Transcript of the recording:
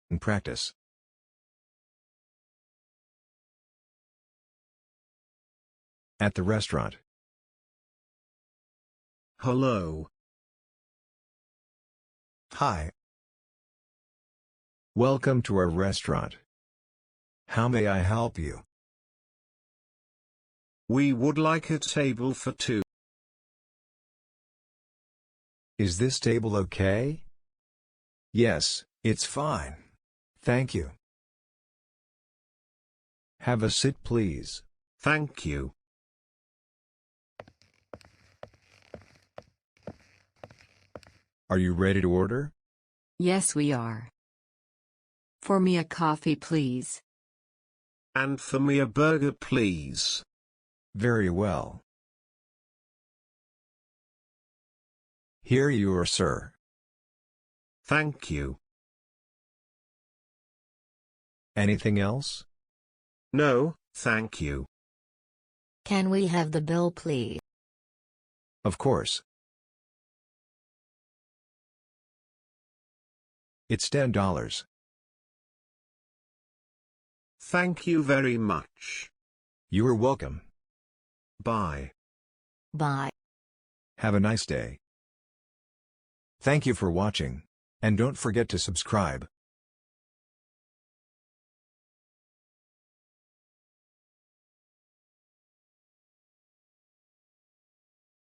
and practice. At the restaurant. Hello. Hi. Welcome to our restaurant. How may I help you? We would like a table for two. Is this table okay? Yes, it's fine. Thank you. Have a seat, please. Thank you. Are you ready to order? Yes, we are. For me a coffee, please. And for me a burger, please. Very well. Here you are, sir. Thank you. Anything else? No, thank you. Can we have the bill, please? Of course. It's $10. Thank you very much. You are welcome. Bye. Bye. Have a nice day. Thank you for watching, and don't forget to subscribe.